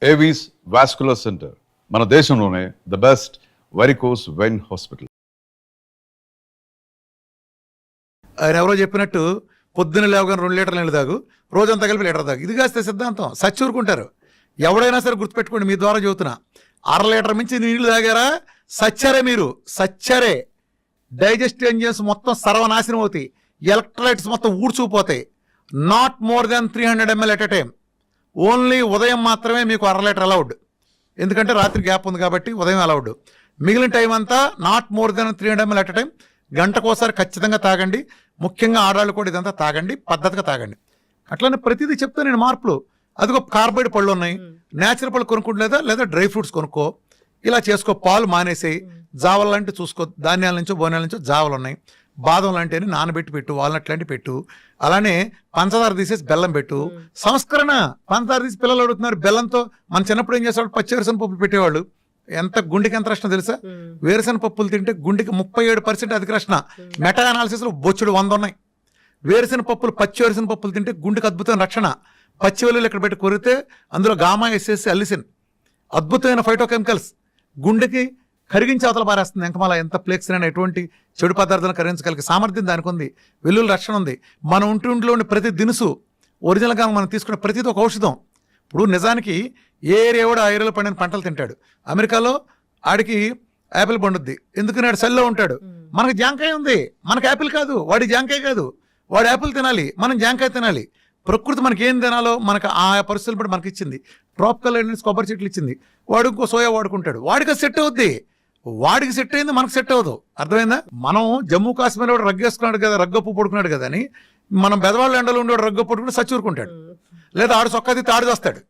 Avis vascular centre మన దేశంలోనే the best varicose vein hospital. ఆయన ఎవరో చెప్పినట్టు పొద్దున్న లేవగానే 2 లీటర్ల నీళ్ళు తాగు, రోజంతా కలిపి లీటర్ తాగు. ఇది కాస్తే సిద్ధాంతం సచ్చూరుకుంటారు. ఎవడైనా సరే గుర్తుపెట్టుకోండి, మీ ద్వారా చెబుతున్నా. 1/2 లీటర్ మించి నీళ్లు తాగారా సచ్చారే, మీరు సచ్చారే. డైజెస్టివ్ ఎంజిన్స్ మొత్తం సర్వనాశనం అవుతాయి, ఎలక్ట్రోలైట్స్ మొత్తం ఊడ్చుకుపోతాయి. Not more than 300 ml at a time. Only ఉదయం మాత్రమే మీకు 1/2 లీటర్ అలౌడ్, ఎందుకంటే రాత్రి గ్యాప్ ఉంది కాబట్టి ఉదయం అలౌడ్. మిగిలిన టైం అంతా not more than 300 ml at a time. గంటకోసారి ఖచ్చితంగా తాగండి. ముఖ్యంగా ఆడవాళ్ళు కూడా ఇదంతా తాగండి, పద్ధతిగా తాగండి. అట్లనే ప్రతిదీ చెప్తాను నేను మార్పులు. అదిగో కార్బైడ్ పళ్ళు ఉన్నాయి, నేచురల్ పళ్ళు కొనుక్కుంటలేదా, లేదా డ్రై ఫ్రూట్స్ కొనుక్కో, ఇలా చేసుకో. పాలు మానేసేయి, జావలు లాంటివి చూసుకో, ధాన్యాల నుంచో బోనాల నుంచో జావలు ఉన్నాయి. బాదం లాంటివి నానబెట్టి పెట్టు, వాల్నట్ లాంటివి పెట్టు. అలానే పంచదార తీసేసి బెల్లం పెట్టు. సంస్కరణ. పంచదార తీసి పిల్లలు అడుగుతున్నారు బెల్లంతో. మన చిన్నప్పుడు ఏం చేసేవాళ్ళు, పచ్చివేరుశనగ పప్పులు పెట్టేవాళ్ళు. ఎంత గుండెకి ఎంత రక్షణ తెలుసా? వేరుశనగ పప్పులు తింటే గుండెకి 37% అధిక రక్షణ. మెటా అనాలిసిస్లో బొచ్చుడు 100 ఉన్నాయి. వేరుశనగ పప్పులు, పచ్చి వేరుశనగ పప్పులు తింటే గుండెకి అద్భుతమైన రక్షణ. పచ్చి వెల్లుల్లి ఇక్కడ పెట్టి కొరితే అందులో గామా, ఎస్ఎస్, అల్లిసిన్ అద్భుతమైన ఫైటోకెమికల్స్ గుండెకి కరిగించి అవతల పారేస్తుంది. ఎంకమాల ఎంత ప్లేక్స్ అయినా ఎటువంటి చెడు పదార్థాలను కరిగించగలిగే సామర్థ్యం దానికి ఉంది. వెల్లుల్లి రక్షణ ఉంది. మన ఒంటిలో ఉండే ప్రతి దినుసు ఒరిజినల్గా మనం తీసుకునే ప్రతిది ఒక ఔషధం. ఇప్పుడు నిజానికి ఏ ఏరియా కూడా ఆ ఏరియాలో పండిన పంటలు తింటాడు. అమెరికాలో ఆడికి యాపిల్ పండుద్ది, ఎందుకని ఆడు సెల్లో ఉంటాడు. మనకు జాంకాయ ఉంది, మనకు యాపిల్ కాదు. వాడి జాంకాయ కాదు, వాడు యాపిల్ తినాలి, మనం జాంకాయ తినాలి. ప్రకృతి మనకి ఏం తినాలో మనకు ఆ పరిస్థితులు బట్టి మనకి ఇచ్చింది. ట్రాపికల్ కొబ్బరి చెట్లు ఇచ్చింది, వాడు ఇంకో సోయా వాడుకుంటాడు. వాడికి సెట్ అవుద్ది, వాడికి సెట్ అయింది, మనకు సెట్ అవ్వదు. అర్థమైందా? మనం జమ్మూ కాశ్మీర్ వాడు రగ్గేసుకున్నాడు కదా, రగ్గప్పు పడుకున్నాడు కదా అని మనం బెదవాళ్ళ ఎండలో ఉండేవాడు రగ్గ పడుకుని సచ్చూరుకుంటాడు. లేదా ఆడు సొక్కది తాడు చేస్తాడు.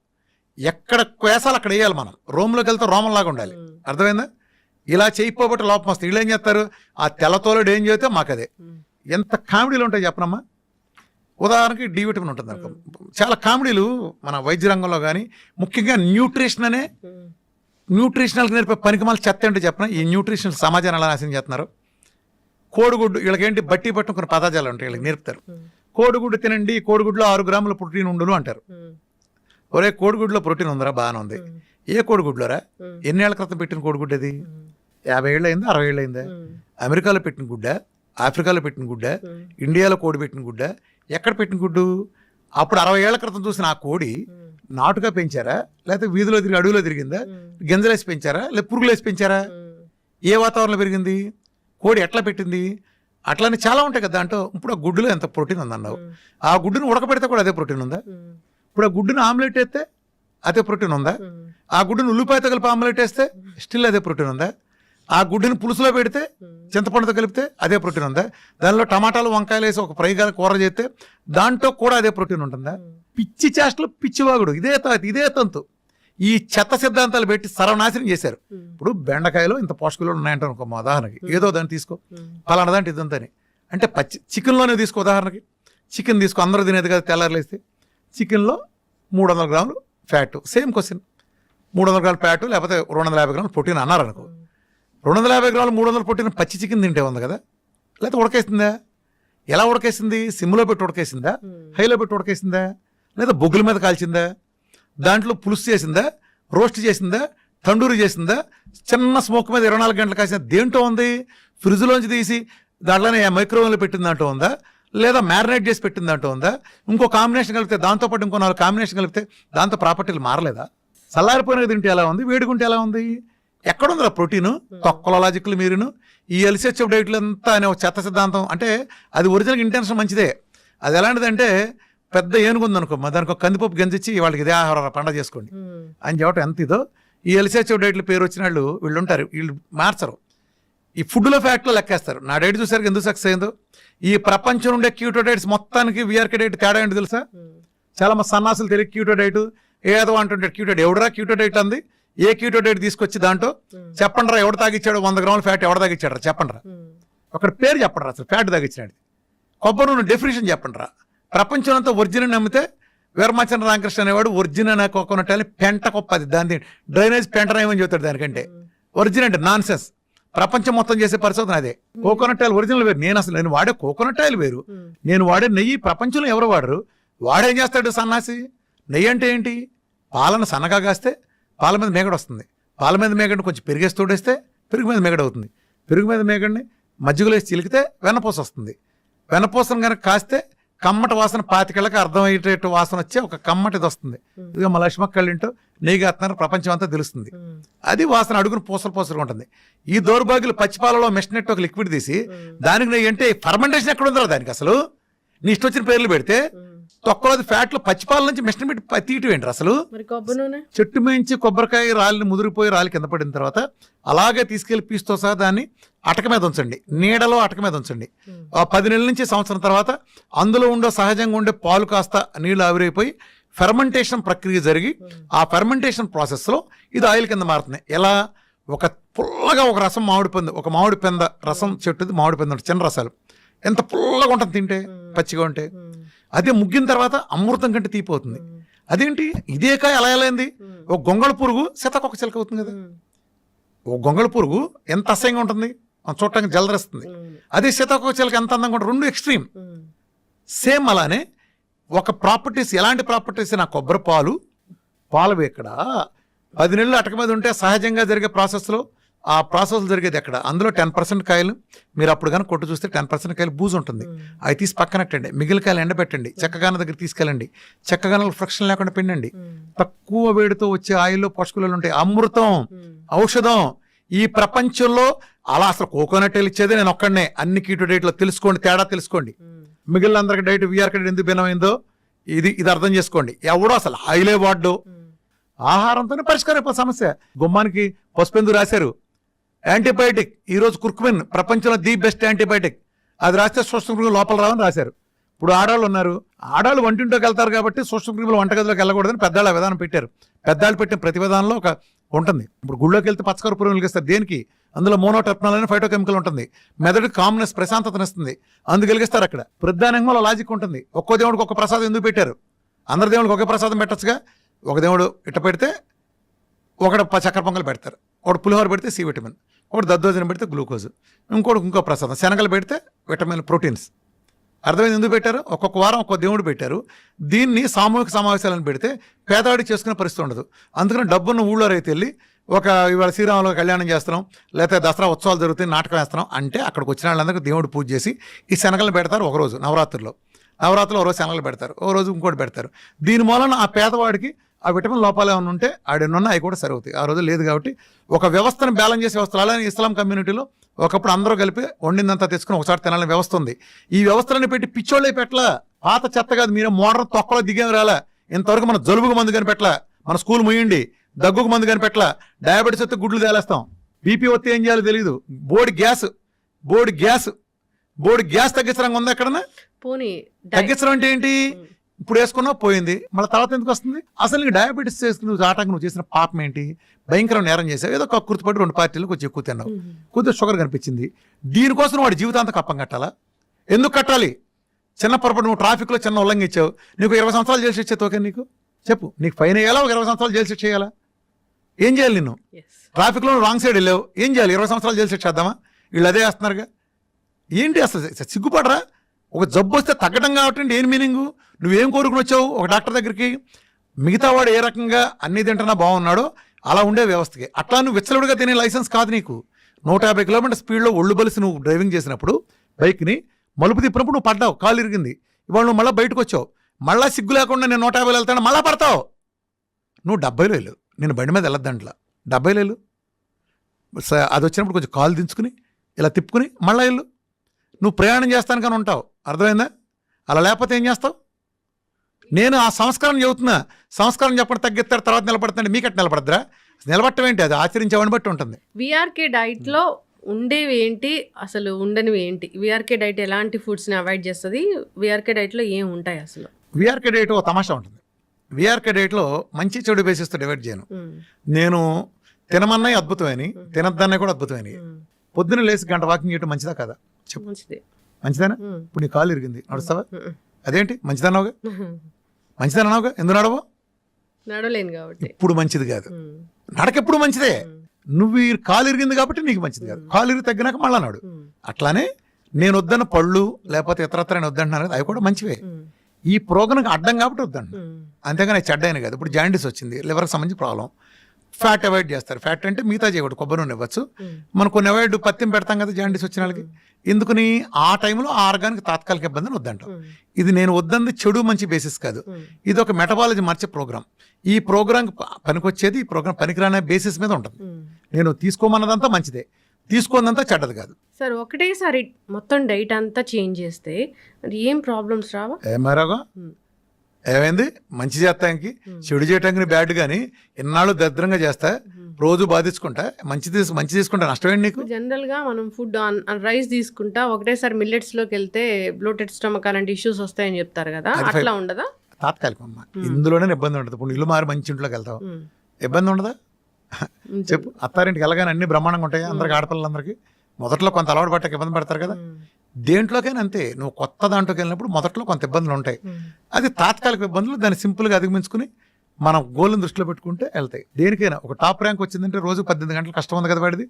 ఎక్కడ వేసాలు అక్కడ వేయాలి. మనం రోమ్లోకి వెళ్తే రోమంలాగా ఉండాలి. అర్థమైందా? ఇలా చేయకపోబట్టి లోపం వస్తుంది. వీళ్ళు ఏం చేస్తారు, ఆ తెల్లతోలుడు ఏం చేస్తే మాకు అదే. ఎంత కామెడీలు ఉంటాయి చెప్పనమ్మా. ఉదాహరణకి డి విటమిన్ ఉంటుంది అనుకో. చాలా కామెడీలు మన వైద్య రంగంలో కానీ, ముఖ్యంగా న్యూట్రిషన్ అనే న్యూట్రిషనల్కి నేర్పే పనికిమాల చెత్త ఏంటో చెప్పిన. ఈ న్యూట్రిషనల్ సమాజాన్ని ఎలా నాశనం చేస్తున్నారు. కోడిగుడ్డు, వీళ్ళకేంటి బట్టి పట్టిన కొన్ని పదార్థాలు ఉంటాయి, వీళ్ళకి నేర్పుతారు. కోడిగుడ్డు తినండి, కోడిగుడ్లో 6 గ్రాముల ప్రోటీన్ ఉండును అంటారు. ఒరే కోడిగుడ్లో ప్రోటీన్ ఉందరా, బాగానే ఉంది. ఏ కోడిగుడ్లోరా? ఎన్నేళ్ల క్రితం పెట్టిన కోడిగుడ్డు అది? 50 ఏళ్ళు అయిందా, 60 ఏళ్ళు అయిందా? అమెరికాలో పెట్టిన గుడ్డ, ఆఫ్రికాలో పెట్టిన గుడ్డ, ఇండియాలో కోడి పెట్టిన గుడ్డ, ఎక్కడ పెట్టిన గుడ్డు? అప్పుడు 60 ఏళ్ల క్రితం చూసిన ఆ కోడి నాటుగా పెంచారా, లేకపోతే వీధిలో తిరిగి అడవిలో తిరిగిందా, గింజలేసి పెంచారా, లేదా పురుగులేసి పెంచారా? ఏ వాతావరణంలో పెరిగింది? కోడి ఎట్లా పెట్టింది? అట్లానే చాలా ఉంటాయి కదా దాంట్లో. ఇప్పుడు ఆ గుడ్డులో ఎంత ప్రోటీన్ ఉందన్నావు, ఆ గుడ్డును ఉడకబెడితే కూడా అదే ప్రోటీన్ ఉందా? ఇప్పుడు ఆ గుడ్డును ఆమ్లెట్ వేస్తే అదే ప్రోటీన్ ఉందా? ఆ గుడ్డును ఉల్లిపాయతో కలిపి ఆమ్లెట్ వేస్తే స్టిల్ అదే ప్రోటీన్ ఉందా? ఆ గుడ్డుని పులుసులో పెడితే, చింతపండుతో కలిపితే అదే ప్రోటీన్ ఉందా? దానిలో టమాటాలు, వంకాయలు వేసి ఒక ఫ్రైగా కూర చేస్తే దాంట్లో కూడా అదే ప్రోటీన్ ఉంటుందా? పిచ్చి చేష్టలు, పిచ్చివాగుడు. ఇదే తంతు. ఈ చెత్త సిద్ధాంతాలు పెట్టి సర్వనాశనం చేశారు. ఇప్పుడు బెండకాయలో ఇంత పోషకాలు ఉన్నాయంటారు ఒక ఉదాహరణకి, ఏదో దాన్ని తీసుకో, పలానా దాంట్లో ఇదంతని అంటే పచ్చి చికెన్లోనే తీసుకో. ఉదాహరణకి చికెన్ తీసుకో, అందరూ తినేది కదా తెల్లారులేస్తే. చికెన్లో 300 గ్రాములు ఫ్యాట్. సేమ్ క్వశ్చన్, 300 గ్రాముల ఫ్యాట్ లేకపోతే 250 గ్రాములు ప్రోటీన్ అన్నారు అనుకో. 250 గ్రాములు 300 ప్రోటీన్ పచ్చి చికెన్ తింటే ఉంది కదా, లేకపోతే ఉడకేసిందా? ఎలా ఉడకేసింది? సిమ్లో పెట్టి ఉడకేసిందా, హైలో పెట్టి ఉడకేసిందా, లేదా బొగ్గుల మీద కాల్చిందా, దాంట్లో పులుసు చేసిందా, రోస్ట్ చేసిందా, తండూరి చేసిందా, చిన్న స్మోక్ మీద 24 గంటలు కాసిన దేంట్లో ఉంది? ఫ్రిడ్జ్లోంచి తీసి దాంట్లోనే మైక్రోవేవ్లో పెట్టిన దాంట్లో ఉందా, లేదా మ్యారినేట్ చేసి పెట్టిన దాంట్లో ఉందా? ఇంకో కాంబినేషన్ కలిపితే, దాంతోపాటు ఇంకో 4 కాంబినేషన్ కలిపితే దాంతో ప్రాపర్టీలు మారలేదా? చల్లారిపోయినది తింటే ఎలా ఉంది, వేడిగుంటే ఎలా ఉంది? ఎక్కడుందిరా ప్రోటీను? తొక్కల లాజిక్లు మీరును. ఈ ఎల్సిహెచ్ఎఫ్ డైట్లు అంతా అనే ఒక చెత్త సిద్ధాంతం. అంటే అది ఒరిజినల్ ఇంటెన్షన్ మంచిదే. అది ఎలాంటిదంటే, పెద్ద ఏనుగుంది అనుకో, దానికి ఒక కందిపప్పు గంజిచ్చి వాళ్ళకి ఇదే ఆహార పండగ చేసుకోండి అని చెప్పటం ఎంత ఇదో. ఈ ఎల్సిహెచ్ఎఫ్ డైట్లు పేరు వచ్చిన వాళ్ళు వీళ్ళు ఉంటారు, వీళ్ళు మార్చరు. ఈ ఫుడ్లో ఫ్యాక్ట్లో లెక్కేస్తారు. నా డైట్ చూసారు ఎందుకు సక్సెస్ అయిందో. ఈ ప్రపంచం ఉండే క్యూటో డైట్స్ మొత్తానికి వీఆర్కే డైట్ తేడా ఏంటి తెలుసా? చాలా మంది సన్నాసులు తెలియదు క్యూటో డైట్ ఏదో అంటుంటాడు. క్యూటో డైట్ ఎవడరా క్యూటో డైట్ అంది? ఏ క్యూటో డైట్ తీసుకొచ్చి దాంట్లో చెప్పండిరా, ఎవడు తాగిచ్చాడు 100 గ్రాముల ఫ్యాట్ ఎవడు తాగిచ్చాడు చెప్పండిరా. ఒకటి పేరు చెప్పండిరా, అసలు ఫ్యాట్ తాగిచ్చినాడు. కొబ్బరి నూనె డెఫినేషన్ చెప్పండిరా. ప్రపంచం అంతా ఒరిజినల్ నమ్మితే వీరమాచంద్ర రామకృష్ణ అనేవాడు ఒరిజినల్ కోకోనట్ అని పెంట కొప్పది, దాని డ్రైనేజ్ పెంటనేమని చెబుతాడు దానికంటే. ఒరిజినల్ అంటే నాన్ సెన్స్. ప్రపంచం మొత్తం చేసే పరిశోధన అదే. కోకోనట్ ఆయిల్ ఒరిజినల్ వేరు. నేను వాడే కోకోనట్ ఆయిల్ వేరు, నేను వాడే నెయ్యి ప్రపంచంలో ఎవరు వాడరు. వాడేం చేస్తాడు సన్నాసి? నెయ్యి అంటే ఏంటి? పాలను సన్నగా కాస్తే పాల మీద మేగడ వస్తుంది. పాల మీద మేగడిని కొంచెం పెరిగేసి తోడేస్తే పెరుగు మీద మేగడ అవుతుంది. పెరుగు మీద మేగడిని మజ్జిగలో వేసి చిలికితే వెన్నపూస వస్తుంది. వెన్నపూసను కనుక కాస్తే కమ్మటి వాసన 25 అర్థమయ్యేటట్టు వాసన వచ్చే ఒక కమ్మటిది వస్తుంది. ఇదిగో మా లక్ష్మక్క కళ్ళింటూ నెయ్యి కాస్తున్నారు, ప్రపంచం అంతా తెలుస్తుంది. అది వాసన అడుగును పూసలు ఉంటుంది. ఈ దౌర్భాగ్యులు పచ్చిపాలలో మిషన్ ఒక లిక్విడ్ తీసి దానికి నెయ్యి అంటే ఫర్మెంటేషన్ ఎక్కడ ఉందో దానికి అసలు నీ ఇష్టం వచ్చిన పేర్లు పెడితే తొక్కలోది ఫ్యాట్లు పచ్చిపాల నుంచి మిషన్ పెట్టి తీయటం ఏంటి అసలు? చెట్టు మేంచి కొబ్బరికాయ రాలిని ముదిరిపోయి రాలి కింద పడిన తర్వాత అలాగే తీసుకెళ్లి పీస్తో సహా దాన్ని అటక మీద ఉంచండి, నీడలో అటక మీద ఉంచండి. 10 నెలల నుంచి సంవత్సరం తర్వాత అందులో ఉండే సహజంగా ఉండే పాలు కాస్త నీళ్లు ఆవిరైపోయి ఫెర్మెంటేషన్ ప్రక్రియ జరిగి ఆ ఫెర్మెంటేషన్ ప్రాసెస్లో ఇది ఆయిల్ కింద మారుతుంది. ఎలా? ఒక పుల్లగా ఒక రసం ఒక మామిడి పెంద రసం చెట్టుది మామిడి పెంద చిన్న రసాలు ఎంత పుల్లగా ఉంటుంది తింటే, పచ్చిగా ఉంటే. అదే ముగ్గిన తర్వాత అమృతం కంటే తీపోతుంది. అదేంటి ఇదే కాయ అలా ఎలా అయింది? ఒక గొంగళ పురుగు సీతాకొక చిలక అవుతుంది కదా. ఒక గొంగళ పురుగు ఎంత అసహ్యంగా ఉంటుంది, చూడటానికి జలదరిస్తుంది. అదే సీతాకొక చిలక ఎంత అందంగా ఉంటుంది. 2 ఎక్స్ట్రీమ్. సేమ్ అలానే ఒక ప్రాపర్టీస్, ఎలాంటి ప్రాపర్టీస్? నా కొబ్బరి పాలు ఇక్కడ 10 నెలలు అటక మీద ఉంటే సహజంగా జరిగే ప్రాసెస్లో ఆ ప్రాసెస్ జరిగేది ఎక్కడ? అందులో 10% కాయలు మీరు అప్పుడు కానీ కొట్టు చూస్తే 10% కాయలు బూజు ఉంటుంది. అవి తీసి పక్కనట్టండి, మిగిలిన కాయలు ఎండబెట్టండి, చెక్కగాన దగ్గర తీసుకెళ్ళండి, చెక్కగానలు ఫ్రిక్షన్ లేకుండా పిండండి. తక్కువ వేడితో వచ్చే ఆయిల్లో పోషకాలు ఉంటాయి. అమృతం, ఔషధం. ఈ ప్రపంచంలో అలా అసలు కోకోనట్ ఆయిల్ ఇచ్చేది నేను ఒక్కడనే. అన్ని కీటో డైట్లో తెలుసుకోండి, తేడా తెలుసుకోండి. మిగిలిన అందరికి డైట్ వీఆర్కే డైట్ ఎందుకు భిన్నమైందో ఇది అర్థం చేసుకోండి. ఎవడో అసలు ఆయిలే వాడ్డు. ఆహారంతోనే పరిష్కారం అయిపోయి సమస్య. గుమ్మానికి పసుపెందుకు రాశారు? యాంటీబయాటిక్. ఈరోజు కుర్కుమిన్ ప్రపంచంలో ది బెస్ట్ యాంటీబయాటిక్. అది రాస్తే సూక్ష్మక్రిములు లోపల రావని రాశారు. ఇప్పుడు ఆడవాళ్ళు ఉన్నారు, ఆడవాళ్ళు వంటింట్లోకి వెళ్తారు కాబట్టి సూక్ష్మక్రిములు వంటగదిలోకి వెళ్ళకూడదని పెద్దవాళ్ళు ఆ విధానం పెట్టారు. పెద్దవాళ్ళు పెట్టిన ప్రతి విధానంలో ఒక ఉంటుంది. ఇప్పుడు గుళ్ళోకి వెళ్తే పచ్చకర్పూరం వెలిగిస్తారు. దేనికి? అందులో మోనోటెర్పనాల్ అనే ఫైటోకెమికల్ ఉంటుంది. మెదడు కామ్నెస్, ప్రశాంతతనిస్తుంది. అందుకు వెలిగిస్తారు. అక్కడ ప్రధానంగా లాజిక్ ఉంటుంది. ఒక్కో దేవుడికి ఒక ప్రసాదం ఎందుకు పెట్టారు? అందరి దేవుడికి ఒకే ప్రసాదం పెట్టచ్చుగా. ఒక దేవుడు ఇట్ట పెడితే ఒకటి చక్కెర పొంగల్ పెడతారు, ఒకటి పులిహోర పెడితే సి విటమిన్, ఒకటి దద్దోజనం పెడితే గ్లూకోజ్, ఇంకో ప్రసాదం శనగలు పెడితే విటమిన్, ప్రోటీన్స్. అర్థమైంది ఎందుకు పెట్టారు? ఒక్కొక్క వారం ఒక్కొక్క దేవుడు పెట్టారు. దీన్ని సామూహిక సమావేశాలను పెడితే పేదవాడి చేసుకునే పరిస్థితి ఉండదు. అందుకని డబ్బున్న ఊళ్ళో రైతు వెళ్ళి ఇవాళ శ్రీరాములు కళ్యాణం చేస్తున్నాం, లేకపోతే దసరా ఉత్సవాలు జరుగుతాయి, నాటకం వేస్తున్నాం అంటే అక్కడికి వచ్చిన వాళ్ళందరికీ దేవుడు పూజ చేసి ఈ శనగలను పెడతారు. ఒకరోజు నవరాత్రిలో ఒకరోజు శనగలు పెడతారు, ఒక రోజు ఇంకోటి పెడతారు. దీని మూలన ఆ పేదవాడికి ఆ విటమిన్ లోపాలు ఏమైనా ఉంటే ఆడెన్నున్నా అవి కూడా సరవుతాయి. ఆ రోజు లేదు కాబట్టి ఒక వ్యవస్థను బ్యాలెన్స్ చేసే వ్యవస్థలు. అలానే ఇస్లాం కమ్యూనిటీలో ఒకప్పుడు అందరూ కలిపి వండిందంతా తెచ్చుకుని ఒకసారి తినాలని వ్యవస్థ ఉంది. ఈ వ్యవస్థలను పెట్టి పిచ్చోళ్ళే పెట్టలా. పాత చెత్త కాదు, మీరు మోడర్న్ తొక్కలో దిగేమి రాలా. ఇంతవరకు మన జలుబుకు మందు కనిపెట్టలా, మన స్కూల్ ముయ్యండి, దగ్గుకు మందు కనిపెట్టలా, డయాబెటీస్ వస్తే గుడ్లు తేలేస్తాం, బీపీ వస్తే ఏం చేయాలో తెలియదు, బోర్డు గ్యాస్ తగ్గించడం ఉంది ఎక్కడన్నా. తగ్గించడం అంటే ఏంటి? ఇప్పుడు వేసుకున్నావు పోయింది, మళ్ళీ తర్వాత ఎందుకు వస్తుంది? అసలు నీకు డయాబెటీస్ చేసుకుని నువ్వు చేసిన పాపం ఏంటి? భయంకరం నేరం చేసావు. ఏదో కక్కుర్తిపడి 2 పార్టీలు కొంచెం ఎక్కువ తిన్నావు, కొద్దిగా షుగర్ కనిపించింది. దీనికోసం వాడి జీవితాంతం కప్పం కట్టాలా? ఎందుకు కట్టాలి? చిన్న పొరపాటు నువ్వు ట్రాఫిక్లో చిన్న ఉల్లంఘించావు, నీకు 20 సంవత్సరాలు జైలు శిక్ష తోకే. నీకు చెప్పు, నీకు ఫైన్ వేయాలా? ఒక 20 సంవత్సరాలు జైలు శిక్ష చేయాలా? ఏం చేయాలి? నిన్ను ట్రాఫిక్లో రాంగ్ సైడ్ వెళ్ళావు, ఏం చేయాలి? 20 సంవత్సరాలు జైలు శిక్ష చేద్దామా? వీళ్ళు అదే వేస్తున్నారుగా. ఏంటి అసలు సిగ్గుపడరా? ఒక జబ్బు వస్తే తగ్గడం కాబట్టి ఏం మీనింగు? నువ్వేం కోరుకుని వచ్చావు ఒక డాక్టర్ దగ్గరికి? మిగతా వాడు ఏ రకంగా అన్ని తింటున్నా బాగున్నాడో అలా ఉండే వ్యవస్థకి. అట్లా నువ్వు విచ్చలుడిగా తినే లైసెన్స్ కాదు నీకు. 150 కిలోమీటర్ స్పీడ్లో ఒళ్ళు బలిసి నువ్వు డ్రైవింగ్ చేసినప్పుడు బైక్ని మలుపు తిప్పినప్పుడు నువ్వు పడ్డావు, కాలు ఇరిగింది. ఇవాళ నువ్వు మళ్ళీ బయటకు వచ్చావు, మళ్ళీ సిగ్గు లేకుండా నేను 150 వెళ్తాను, మళ్ళీ పడతావు. నువ్వు 70లో వెళ్ళు, నేను బండి మీద వెళ్ళొద్దంట్లా, 70లో వెళ్ళు. అది వచ్చినప్పుడు కొంచెం కాలు దించుకుని ఇలా తిప్పుకుని మళ్ళీ వెళ్ళు. నువ్వు ప్రయాణం చేస్తాను కానీ ఉంటావు. అర్థమైందా? అలా లేకపోతే ఏం చేస్తావు? నేను ఆ సంస్కారం చెబుతున్నా. సంస్కారం చెప్పడం తగ్గిస్తారు, తర్వాత నిలబడుతుంది. మీకట్టు నిలబడద్దురా? నిలబడటం ఏంటి? అది ఆచరించేవాడిని బట్టి ఉంటుంది. వీఆర్కే డైట్లో ఉండేవి ఏంటి, అసలు ఉండనివి ఏంటి? వీఆర్కే డైట్ ఎలాంటి ఫుడ్స్ని అవాయిడ్ చేస్తుంది? వీఆర్కే డైట్లో ఏం ఉంటాయి అసలు? వీఆర్కే డైట్ ఒక తమాషా ఉంటుంది. వీఆర్కే డైట్లో మంచి చెడు బేసిస్తో డివైడ్ చేయను. నేను తినమన్నాయి అద్భుతమైనవి, తినద్దన్నాయి కూడా అద్భుతమైనవి. పొద్దున్న లేసి గంట వాకింగ్ చేయడం మంచిదా కదా? చెప్పు, మంచిదేనా? ఇప్పుడు నీ కాలు ఇరిగింది, నడుస్తావా? అదేంటి మంచిదన్నావుగా? మంచిదన్నావుగా, ఎందుకు నడవు? నడవలేను కాబట్టి. ఇప్పుడు మంచిది కాదు, నడకెప్పుడు మంచిదే. నువ్వు కాలు ఇరిగింది కాబట్టి నీకు మంచిది కాదు. కాలు ఇరిగి తగ్గినాక మళ్ళా నాడు. అట్లానే నేను వద్దన్న పళ్ళు లేకపోతే ఇతరత్ర నేను వద్దంటున్నాను కదా, అవి కూడా మంచివే. ఈ ప్రోగ్రామ్కి అడ్డం కాబట్టి వద్దండి, అంతేగాని చెడ్డ అయిన కాదు. ఇప్పుడు జాండీస్ వచ్చింది, లివర్కి సంబంధించి ప్రాబ్లం, ఫ్యాట్ అవాయిడ్ చేస్తారు. ఫ్యాట్ అంటే మిగతా చేయకూడదు, కొబ్బరి నూనె ఇవ్వచ్చు. మనం కొన్ని అవాయిడ్ పత్యం పెడతాం కదా జాండీస్ వచ్చిన వాళ్ళకి. ఎందుకని ఆ టైంలో ఆ ఆర్గానికి తాత్కాలిక ఇబ్బందిని వద్దంటాం. ఇది నేను వద్దంది చెడు మంచి బేసిస్ కాదు, ఇది ఒక మెటబాలజీ మార్చే ప్రోగ్రామ్. ఈ ప్రోగ్రామ్ పనికొచ్చేది, ఈ ప్రోగ్రామ్ పనికిరానే బేసిస్ మీద ఉంటుంది. నేను తీసుకోమన్నదంతా మంచిదే, తీసుకోనంతా చెడ్డది కాదు. సార్ ఒకటేసారి మొత్తం డైట్ అంతా చేంజ్ చేస్తే అది ఏం ప్రాబ్లమ్స్ రావా? ఏమారాగా ఏమైంది, మంచి చేస్తానికి చెడు చేయటానికి బ్యాడ్ కానీ ఇన్నాళ్ళు దరిద్రంగా చేస్తా, రోజు బాధించుకుంటా, మంచి తీసుకుంటా, నష్టమేంటి నీకు? జనరల్ గా మనం ఫుడ్ రైస్ తీసుకుంటా ఒకటేసారి మిల్లెట్స్ లోకి వెళ్తే బ్లోటెడ్ స్టమక్ అలాంటి ఇష్యూస్ వస్తాయని చెప్తారు కదా, అట్లా ఉండదా? తాత్కాలికం అమ్మా, ఇందులోనే ఇబ్బంది ఉండదు. ఇప్పుడు ఇల్లు మారి మంచి ఇంట్లోకి వెళ్తావు, ఇబ్బంది ఉండదా? చెప్పు. అత్తారింటికి వెళ్ళగానే అన్ని బ్రహ్మాండంగా ఉంటాయి అందరికి, ఆడపిల్లలందరికీ. మొదట్లో కొంత అలవాటు పట్టక ఇబ్బంది పడతారు కదా, దేంట్లోకైనా అంతే. నువ్వు కొత్త దాంట్లోకి వెళ్ళినప్పుడు మొదట్లో కొంత ఇబ్బందులు ఉంటాయి, అది తాత్కాలిక ఇబ్బందులు, దాన్ని సింపుల్గా అధిగమించుకుని మనం గోల్ని దృష్టిలో పెట్టుకుంటే వెళ్తాయి. దేనికైనా ఒక టాప్ ర్యాంక్ వచ్చిందంటే రోజు 18 గంటలు కష్టం ఉంది కదా వాడిది.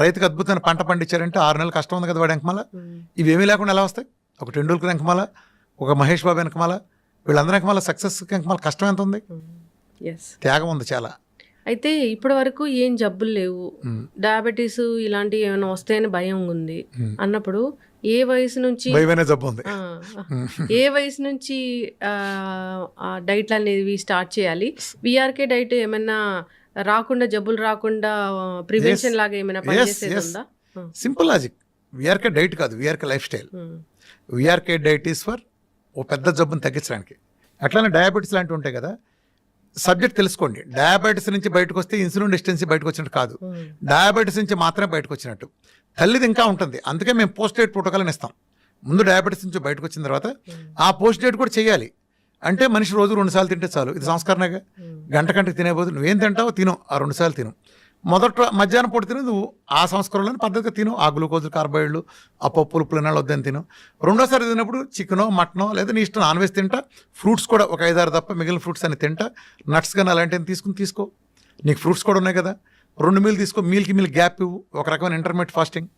రైతుకి అద్భుతమైన పంట పండించారంటే 6 నెలలు కష్టం ఉంది కదా వాడి వెనకమాల. ఇవేమీ లేకుండా ఎలా వస్తాయి? ఒక టెండూల్కర్ వెనకమాల, ఒక మహేష్ బాబు వెనకమాల, వీళ్ళందరి వెనకమాల సక్సెస్ వెనకమాల కష్టం ఎంత ఉంది, త్యాగం ఉంది చాలా. అయితే ఇప్పటి వరకు ఏం జబ్బులు లేవు, డయాబెటీస్ ఇలాంటివి ఏమైనా వస్తాయని భయం ఉంది అన్నప్పుడు ఏ వయసు నుంచి జబ్బు ఉంది, ఏ వయసు నుంచి డైట్లు అనేవి స్టార్ట్ చేయాలి? విఆర్కే డైట్ ఏమైనా రాకుండా, జబ్బులు రాకుండా ప్రివెన్షన్ లాగా ఏమైనా పనిచేసేది ఉందా? Simple logic. విఆర్కే డైట్ కాదు, VRK lifestyle. VRK diet is for ఓ పెద్ద జబ్బును తగ్గించడానికి. అట్లానే డయాబెటీస్ లాంటివి ఉంటాయి కదా, సబ్జెక్ట్ తెలుసుకోండి. డయాబెటీస్ నుంచి బయటకు వస్తే ఇన్సులిన్ రెసిస్టెన్సీ బయటకు వచ్చినట్టు కాదు, డయాబెటీస్ నుంచి మాత్రమే బయటకు వచ్చినట్టు. తల్లిది ఇంకా ఉంటుంది, అందుకే మేము పోస్ట్ డేట్ ప్రోటోకాల్ అని ఇస్తాం. ముందు డయాబెటీస్ నుంచి బయటకు వచ్చిన తర్వాత ఆ పోస్ట్ డేట్ కూడా చేయాలి. అంటే మనిషి రోజు 2 సార్లు తింటే చాలు, ఇది సంస్కరణగా. గంటకి తినేపోదు, నువ్వేం తింటావో తిను, ఆ 2 సార్లు తిను. మొదట మధ్యాహ్నం పూట తిను, నువ్వు ఆ సంస్కరణలోని పద్ధతిగా తిను. ఆ గ్లూకోజ్, కార్బోహైడ్రేట్లు, ఆ పప్పులు, పులినాలు వద్దని తిను. రెండోసారి తిన్నప్పుడు చికెనో మటనో లేదా నీ ఇష్టం నాన్ వెజ్ తింటా. ఫ్రూట్స్ కూడా ఒక 5-6 తప్ప మిగిలిన ఫ్రూట్స్ అని తింటా. నట్స్ కానీ అలాంటివి తీసుకో. నీకు ఫ్రూట్స్ కూడా ఉన్నాయి కదా, 2 మీల్ తీసుకో. మీల్కి మీల్ గ్యాప్ ఇవ్వు, ఒక రకమైన ఇంటర్మీడియట్ ఫాస్టింగ్.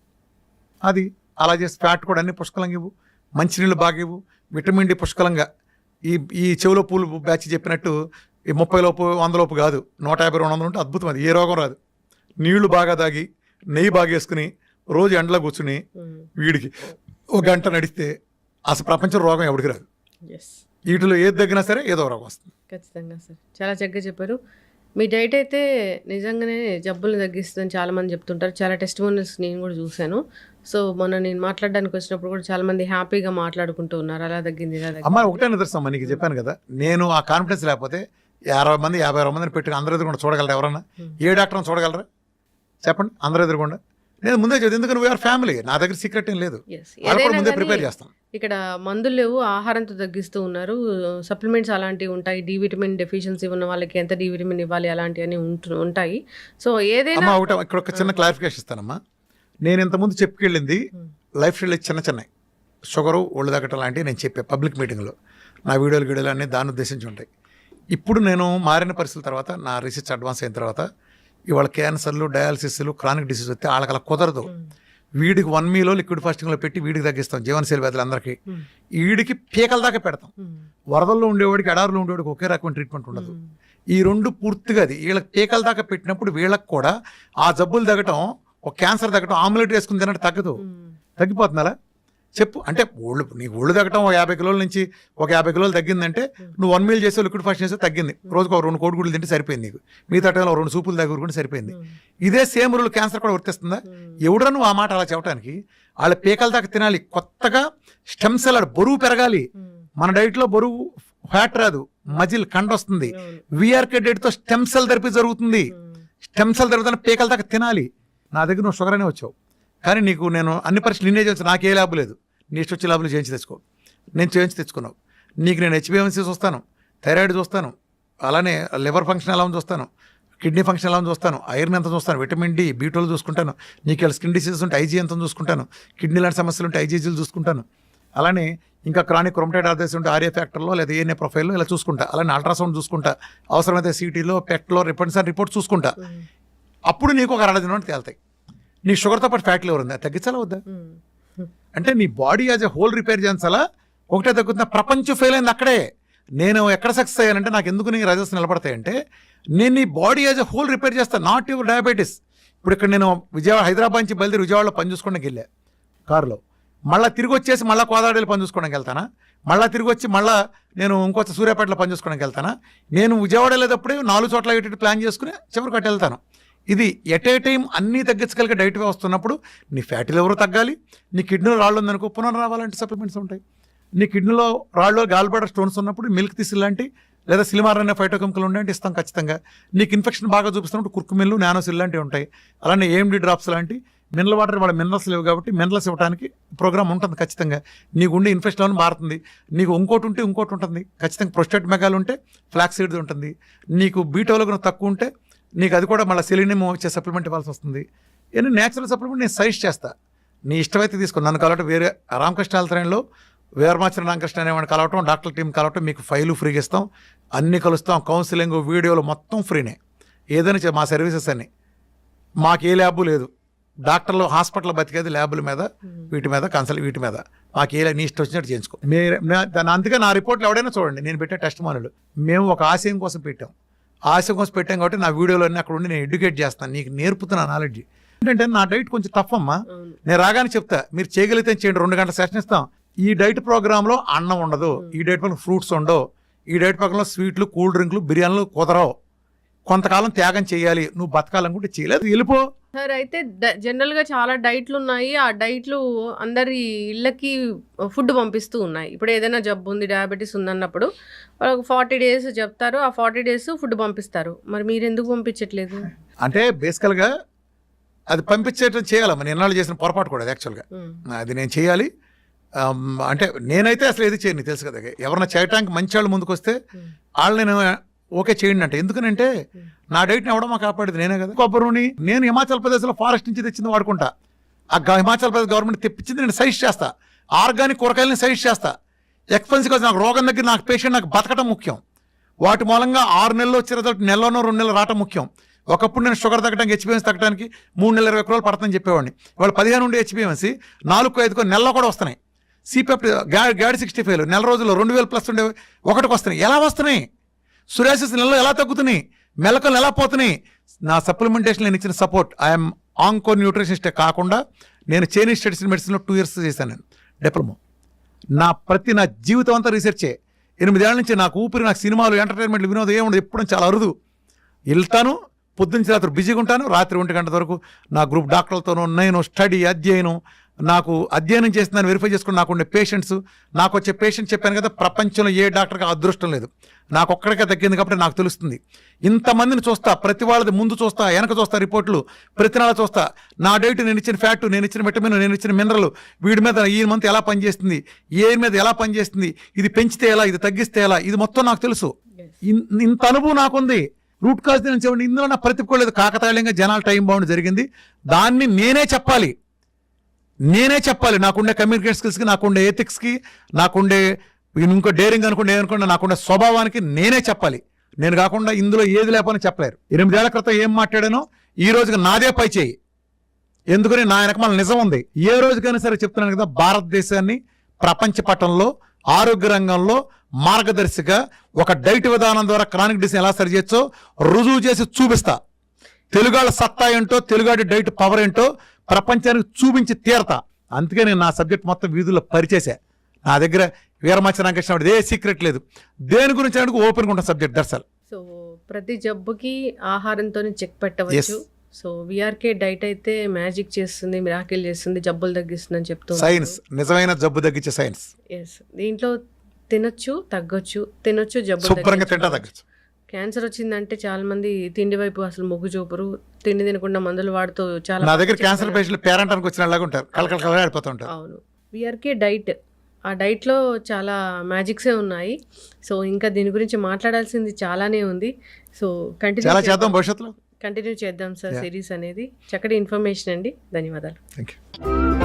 అది అలా చేసి ఫ్యాట్ కూడా అన్ని పుష్కలంగా ఇవ్వు, మంచినీళ్ళు బాగా ఇవ్వు, విటమిన్ డి పుష్కలంగా. ఈ చెవులో పూలు బ్యాచ్ చెప్పినట్టు ఈ 30 లోపు 100 లోపు కాదు, 150, 200 ఉంటే అద్భుతం, అది ఏ రోగం రాదు. నీళ్లు బాగా తాగి, నెయ్యి బాగా వేసుకుని, రోజు ఎండలో కూర్చుని వీడికి 1 గంట నడిస్తే అసలు ప్రపంచం రోగం ఎవరికి రాదు. వీటిలో ఏది తగ్గినా సరే ఏదో రోగం వస్తుంది. ఖచ్చితంగా సార్, చాలా చక్కగా చెప్పారు. మీ డైట్ అయితే నిజంగానే జబ్బులు తగ్గిస్తుందని చాలామంది చెప్తుంటారు. చాలా టెస్టిమోనియల్స్ నేను కూడా చూశాను. సో మొన్న నేను మాట్లాడడానికి వచ్చినప్పుడు కూడా చాలా మంది హ్యాపీగా మాట్లాడుకుంటూ ఉన్నారు, అలా తగ్గింది ఇలా తగ్గింది. అమ్మ ఒకటే నిదర్శనం, నీకు చెప్పాను కదా, నేను ఆ కాన్ఫిడెన్స్ లేకపోతే 50 మంది 50 మందిని పెట్టి అందరూ ఎదురుకుండా చూడగలరా? ఎవరన్నా ఏ డాక్టర్ని చూడగలరా చెప్పండి? అందరూ ఎదురుకుండా. నేను ముందే చదివి, ఎందుకంటే వీఆర్ ఫ్యామిలీ, నా దగ్గర సీక్రెట్ ఏం లేదు, ముందే ప్రిపేర్ చేస్తాను. ఇక్కడ మందులు లేవు, ఆహారంతో తగ్గిస్తూ ఉన్నారు. సప్లిమెంట్స్ అలాంటివి ఉంటాయి, డి విటమిన్ డెఫిషియన్సీ ఉన్న వాళ్ళకి ఎంత డి విటమిన్ ఇవ్వాలి అలాంటివన్నీ ఉంటాయి. సో ఏదైనా ఒకటి ఇక్కడ ఒక చిన్న క్లారిఫికేషన్ ఇస్తానమ్మా. నేను ఇంతకుముందు చెప్పుకెళ్ళింది లైఫ్ స్టైల్ చిన్న షుగరు, ఒళ్ళు తగ్గటం లాంటివి నేను చెప్పే పబ్లిక్ మీటింగ్లో. నా వీడియోలు అన్నీ దాన్ని ఉద్దేశించి ఉంటాయి. ఇప్పుడు నేను మారిన పరిస్థితుల తర్వాత, నా రీసెర్చ్ అడ్వాన్స్ అయిన తర్వాత, ఇవాళ క్యాన్సర్లు, డయాలసిస్లు, క్రానిక్ డిసీజ్ వస్తే వాళ్ళకి అలా కుదరదు. వీడికి 1 మీలో లిక్విడ్ ఫాస్టింగ్లో పెట్టి వీడికి తగ్గిస్తాం, జీవనశైలి వ్యాధులు అందరికీ. వీడికి పీకల దాకా పెడతాం. వరదల్లో ఉండేవాడికి, ఎడారిలో ఉండేవాడికి ఒకే రకమైన ట్రీట్మెంట్ ఉండదు. ఈ 2 పూర్తిగా అది వీళ్ళకి పీకల దాకా పెట్టినప్పుడు వీళ్ళకి కూడా ఆ జబ్బులు తగ్గటం, ఒక క్యాన్సర్ తగ్గటం, ఆమ్లెట్ వేసుకుని తినట్టు తగ్గదు. తగ్గిపోతుందా చెప్పు? అంటే నీకు ఒళ్ళు తగ్గటం 50 కిలోల నుంచి ఒక 50 కిలోలు తగ్గిందంటే నువ్వు 1 మీల్ చేసే లిక్విడ్ ఫాస్టింగ్ చేస్తే తగ్గింది. రోజుకు 2 కోడిగుడ్లు తింటే సరిపోయింది, నీకు మిగతా టైంలో 2 సూపులు తగ్గుకుంటే సరిపోయింది. ఇదే సేమ్ రూల్ క్యాన్సర్ కూడా వర్తిస్తుందా? ఎవడరా నువ్వు ఆ మాట అలా చెప్పడానికి? వాళ్ళ పీకల దాకా తినాలి. కొత్తగా స్టెమ్ సెల్ బరువు పెరగాలి. మన డైట్లో బరువు ఫ్యాట్ రాదు, మజిల్ కండ వస్తుంది. విఆర్కే డైట్తో స్టెమ్ సెల్ థెరపీ జరుగుతుంది. స్టెమ్ సెల్ థెరపీ పీకల దాకా తినాలి. నా దగ్గర నువ్వు షుగర్ అనే వచ్చావు, కానీ నీకు నేను అన్ని పరీక్షలు నిన్నే చేస్తాను, నాకే ల్యాబ్ లేదు. నీ ఇష్టం వచ్చే ల్యాబ్లు చేయించి తెచ్చుకో. నేను చేయించి తెచ్చుకున్నావు. నీకు నేను హెచ్బిఎంసీ చూస్తాను, థైరాయిడ్ చూస్తాను, అలానే లివర్ ఫంక్షన్ ఎలా ఉంది చూస్తాను, కిడ్నీ ఫంక్షన్ ఎలా ఉంది చూస్తాను, ఐరన్ ఎంత చూస్తాను, విటమిన్ డి, B12 చూసుకుంటాను. నీకు ఇలా స్కిన్ డిసీజెస్ ఉంటే ఐజీ ఎంత చూసుకుంటాను, కిడ్నీ లాంటి సమస్యలు ఉంటే ఐజీజీలు చూసుకుంటాను. అలానే ఇంకా క్రానిక్ రొమటైడ్ ఆర్థరైటిస్ ఉంటే ఆర్ఏ ఫ్యాక్టర్లో లేదా ఏఎన్ఏ ప్రొఫైల్లో ఇలా చూసుకుంటా. అలానే అల్ట్రాసౌండ్ చూసుకుంటా, అవసరమైతే సిటీలో, పెట్లో, రిపోర్ట్ చూసుకుంటా. అప్పుడు నీకు ఒక 60 దినం తేలుతాయి. నీ షుగర్తో పాటు ఫ్యాట్ లివర్ ఉంది, అది తగ్గించాలా వద్దా? అంటే నీ body as a whole repair చేయించాలా, ఒకటే తగ్గుతున్నా. ప్రపంచం ఫెయిల్ అయింది అక్కడే. నేను ఎక్కడ సక్సెస్ అయ్యానంటే నాకు ఎందుకు నీ రిజల్ట్స్ నిలబడతాయంటే నేను ఈ body as a whole repair చేస్తాను, నాట్ యువర్ డయాబెటీస్. ఇప్పుడు ఇక్కడ నేను హైదరాబాద్ నుంచి బయలుదేరి విజయవాడలో పని చూసుకోవడానికి వెళ్ళా కారులో, మళ్ళీ తిరిగి వచ్చేసి మళ్ళీ కోదాడలో పని చూసుకోవడానికి వెళ్తానా, మళ్ళీ తిరిగి వచ్చి మళ్ళీ నేను ఇంకొక సూర్యాపేటలో పని చూసుకోవడానికి వెళ్తానా. నేను విజయవాడ వెళ్ళేటప్పుడే 4 చోట్ల ఇటు ప్లాన్ చేసుకుని చివరికి అటు వెళ్తాను. ఇది ఎట్ ఏ టైం అన్నీ తగ్గించగలిగే డైట్ వస్తున్నప్పుడు నీ ఫ్యాటీ లివర్ తగ్గాలి, నీ కిడ్నీలో రాళ్ళు ఉందనుకో పునరావాలంటే సప్లిమెంట్స్ ఉంటాయి. నీ కిడ్నీలో రాళ్ళు గాల్బ్లాడర్ స్టోన్స్ ఉన్నప్పుడు మిల్క్ తీసి లాంటి లేదా సిలిమార్ అనే ఫైటోకెమికల్ ఉండే ఇస్తాం ఖచ్చితంగా. నీకు ఇన్ఫెక్షన్ బాగా చూపిస్తున్నప్పుడు కుర్కుమిల్లు నానోసిల్ లాంటివి ఉంటాయి. అలానే ఏఎండి డ్రాప్స్ లాంటి మినరల్ వాటర్ వాళ్ళ మినరల్స్ లేవు కాబట్టి మినరల్స్ ఇవ్వడానికి ప్రోగ్రామ్ ఉంటుంది ఖచ్చితంగా. నీకు ఉండే ఇన్ఫెక్షన్ మారుతుంది. నీకు ఇంకోటి ఉంటే ఇంకోటి ఉంటుంది ఖచ్చితంగా. ప్రొస్టేట్ మెగాలు ఉంటే ఫ్లాక్స్ సీడ్ ఉంటుంది. నీకు బీటోలో తక్కువ ఉంటే నీకు అది కూడా మళ్ళీ సెలీనియం వచ్చే సప్లిమెంట్ ఇవ్వాల్సి వస్తుంది. ఇవన్నీ న్యాచురల్ సప్లిమెంట్ నేను సజెస్ట్ చేస్తా. నీ ఇష్టమైతే తీసుకో. నన్ను కలవటం వేరే రామకృష్ణ ఆల్తరణలో వీరమాచరణ రామకృష్ణ అనేవాడిని కలవటం, డాక్టర్ టీం కలవటం, మీకు ఫైలు ఫ్రీగా ఇస్తాం, అన్నీ కలుస్తాం, కౌన్సిలింగ్ వీడియోలు మొత్తం ఫ్రీనే. ఏదైనా మా సర్వీసెస్ అన్ని మాకు ఏ ల్యాబు లేదు. డాక్టర్లు హాస్పిటల్ బతికేది ల్యాబుల మీద వీటి మీద కన్సల్ట్ వీటి మీద. మాకు ఏ నీ ఇష్టం వచ్చినట్టు చేయించుకో. అందుకే నా రిపోర్ట్లు ఎవడైనా చూడండి, నేను పెట్టే టెస్ట్ మానులు మేము ఒక ఆశయం కోసం పెట్టాం. ఆశయం కోసం పెట్టాం కాబట్టి నా వీడియోలో అన్నీ అక్కడ ఉండి నేను ఎడ్యుకేట్ చేస్తాను, నీకు నేర్పుతున్నా నాలెడ్జ్. ఏంటంటే నా డైట్ కొంచెం టఫ్ అమ్మా. నేను రాగానే చెప్తా, మీరు చేయగలిగితే చేయండి, 2 గంటల సెషన్ ఇస్తాం. ఈ డైట్ ప్రోగ్రాంలో అన్నం ఉండదు, ఈ డైట్ ప్రోగ్రాం ఫ్రూట్స్ ఉండవు, ఈ డైట్ ప్రోగ్రాంలో స్వీట్లు, కూల్ డ్రింక్లు, బిర్యానీలు కుదరవు. కొంతకాలం త్యాగం చేయాలి. నువ్వు బతకాలనుకుంటే చేయలేదు, వెళ్ళిపో. సార్ అయితే జనరల్గా చాలా డైట్లు ఉన్నాయి. ఆ డైట్లు అందరి ఇళ్ళకి ఫుడ్ పంపిస్తూ ఉన్నాయి. ఇప్పుడు ఏదైనా జబ్బు ఉంది, డయాబెటీస్ ఉందన్నప్పుడు వాళ్ళకి 40 days చెప్తారు, ఆ 40 days ఫుడ్ పంపిస్తారు. మరి మీరు ఎందుకు పంపించట్లేదు? అంటే బేసికల్గా అది పంపించేటట్టు చేయాలమ్మా. నేను ఎన్నాళ్ళు చేసిన పొరపాటు కూడా అది యాక్చువల్గా అది నేను చేయాలి. అంటే నేనైతే అసలు ఏది చేయను, తెలుసు కదా. ఎవరన్నా చేయటానికి మంచి వాళ్ళు ముందుకు వస్తే వాళ్ళు నేను ఓకే చేయండి అంటే. ఎందుకనంటే నా డైట్ని ఎవడమా కాపాడేది నేనే కదా. కొబ్బరి నూనె నేను హిమాచల్ ప్రదేశ్లో ఫారెస్ట్ నుంచి తెచ్చింది వాడుకుంటా. ఆ హిమాచల్ ప్రదేశ్ గవర్నమెంట్ తెప్పించింది నేను సజెస్ట్ చేస్తా. ఆర్గానిక్ కూరగాయలని సజెస్ట్ చేస్తా. ఎక్స్పెన్సివ్ నాకు రోగం దగ్గర నాకు పేషెంట్ నాకు బతకటం ముఖ్యం. వాటి మూలంగా 6 నెలలు వచ్చే రిజల్ట్ నెలలోనో 2 నెలలు రావటం ముఖ్యం. ఒకప్పుడు నేను షుగర్ తగ్గడానికి హెచ్బిఎంసీ తగ్గడానికి 3 నెలల 20 రోజులు పడుతుందని చెప్పేవాడిని. వాళ్ళు 15 నుండి హెచ్బిఎంసీ 4-5 నెలలో కూడా వస్తున్నాయి. సిపెప్ట్ గ్యాడ్ 65 నెల రోజుల్లో 2000+ ఉండే ఒకటికి వస్తున్నాయి. ఎలా వస్తున్నాయి? సురాసిస్ నెలలో ఎలా తగ్గుతున్నాయి? మెలకలు ఎలా పోతున్నాయి? నా సప్లిమెంటేషన్ నేను ఇచ్చిన సపోర్ట్. ఐఎమ్ ఆంకో న్యూట్రిషనిస్టే కాకుండా నేను చైనీస్ స్టడీస్ మెడిసిన్లో 2 years చేశాను నేను డిప్లొమా. నా జీవితం అంతా రీసెర్చే. 8 ఏళ్ల నుంచి నాకు ఊపిరి, నాకు సినిమాలు, ఎంటర్టైన్మెంట్లు, వినోదం ఏముండదు. ఎప్పుడు చాలా అరుదు. వెళ్తాను, పొద్దున్న రాత్రి బిజీగా ఉంటాను, రాత్రి 1 గంట వరకు నా గ్రూప్ డాక్టర్లతోనూ నేను స్టడీ అధ్యయనం, నాకు అధ్యయనం చేస్తున్నాను, వెరిఫై చేసుకుని నాకు ఉండే పేషెంట్స్, నాకు వచ్చే పేషెంట్ చెప్పాను కదా, ప్రపంచంలో ఏ డాక్టర్కి అదృష్టం లేదు, నాకు ఒక్కడికే తగ్గింది కాబట్టి నాకు తెలుస్తుంది. ఇంతమందిని చూస్తా, ప్రతి వాళ్ళది ముందు చూస్తా, వెనక చూస్తా, రిపోర్ట్లు ప్రతి నెల చూస్తా. నా డైట్, నేను ఇచ్చిన ఫ్యాట్, నేను ఇచ్చిన విటమిన్, నేను ఇచ్చిన మినరల్, వీడి మీద ఈ మంత్ ఎలా పనిచేస్తుంది, ఏ మీద ఎలా పనిచేస్తుంది, ఇది పెంచితే ఎలా, ఇది తగ్గిస్తే ఎలా, ఇది మొత్తం నాకు తెలుసు. ఇంత అనుభవం నాకుంది. రూట్ కాజ్ నేను చెప్పండి, ఇందులో నా ప్రతిపోలేదు. కాకతాళీయంగా జనాల టైం బౌండ్ జరిగింది. దాన్ని నేనే చెప్పాలి. నాకుండే కమ్యూనికేషన్ స్కిల్స్కి, నాకుండే ఎథిక్స్కి, నాకుండే ఇంకో డేరింగ్ అనుకుంటే ఏదనుకుంటే నాకుండే స్వభావానికి నేనే చెప్పాలి. నేను కాకుండా ఇందులో ఏది లేపని చెప్పలేరు. 8 ఏళ్ల క్రితం ఏం మాట్లాడానో ఈ రోజుకి నాదే పై చేయి. ఎందుకని నా వెనకమాల నిజం ఉంది. ఏ రోజుకైనా సరే చెప్తున్నాను కదా, భారతదేశాన్ని ప్రపంచ పటంలో ఆరోగ్య రంగంలో మార్గదర్శిగా ఒక డైట్ విధానం ద్వారా క్రానిక్ డిసీజ్ ఎలా సరి చేయొచ్చో రుజువు చేసి చూపిస్తా. తెలుగాళ్ళ సత్తా ఏంటో, తెలుగాడి డైట్ పవర్ ఏంటో ప్రపంచానికి చూపించి తీరతా. అందుకే నేను నా సబ్జెక్ట్ మొత్తం వీధుల్లో పరిచేసా. నా దగ్గర వీరమాచరణ రామకృష్ణ ఏ సీక్రెట్ లేదు. దేని గురించి అంటే ఓపెన్గా ఉంటాను సబ్జెక్ట్ దర్శల్. సో ప్రతి జబ్బుకి ఆహారంతో చెక్ పెట్టవచ్చు. సో విఆర్కే డైట్ అయితే మ్యాజిక్ చేస్తుంది, మిరాకిల్ చేస్తుంది, జబ్బులు తగ్గిస్తుంది అని చెప్తూ సైన్స్, నిజమైన జబ్బు తగ్గించే సైన్స్. ఎస్, దీంట్లో తినొచ్చు, తగ్గొచ్చు, తినొచ్చు, జబ్బు శుభ్రంగా తింటా తగ్గచ్చు. క్యాన్సర్ వచ్చిందంటే చాలా మంది తిండి వైపు అసలు మొగ్గు చూపరు, తిండి తినకుండా మందులు వాడుతూ చాలా. నా దగ్గర క్యాన్సర్ పేషెంట్లు పేరెంటానికి వచ్చిన లాగా ఉంటారు, కలకల ఆడిపోతుంటారు. అవును, విఆర్కే డైట్, ఆ డైట్లో చాలా మ్యాజిక్సే ఉన్నాయి. సో ఇంకా దీని గురించి మాట్లాడాల్సింది చాలానే ఉంది. సో కంటిన్యూ చేద్దాం సార్ సిరీస్ అనేది. చక్కటి ఇన్ఫర్మేషన్ అండి, ధన్యవాదాలు. Thank you.